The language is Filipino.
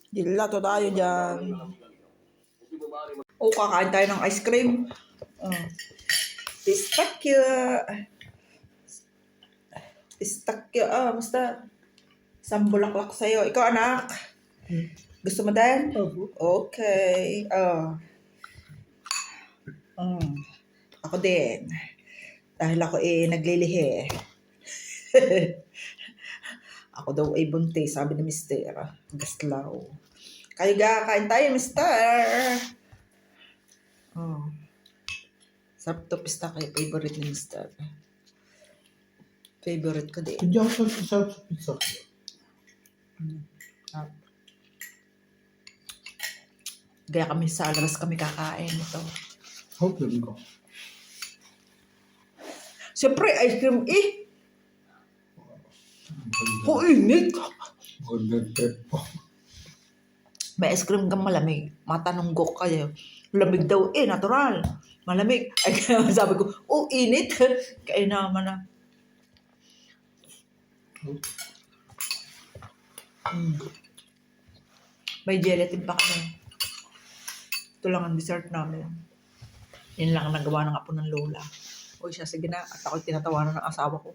Dilato tayo dyan. O, kakain tayo ng ice cream. Pistachio. Pistachio. Basta. Isang bulaklak sa'yo. Ikaw, anak. Gusto mo din? Okay. Ako din. Dahil ako naglilihi. Ako daw ay buntis, sabi ni Mister. Gaslaw. Kayo kain tayo, Mister. Sarap to pistachio. Favorite ni Mister. Favorite ko din. Hindi ako sa pizza. Kaya kami sa labas kami kakain ito. Hope yun ko. Siyempre, ice cream init. Golden trip po. May ice cream kang malamig. Matanunggok kayo. Lamig daw natural. Malamig. Ay, sabi ko, init. Kaya naman na. May gelatin pa kami. Ito lang ang dessert namin. Yan lang ang nagawa ng apo ng lola. O siya, sige na. At ako'y tinatawanan ng asawa ko.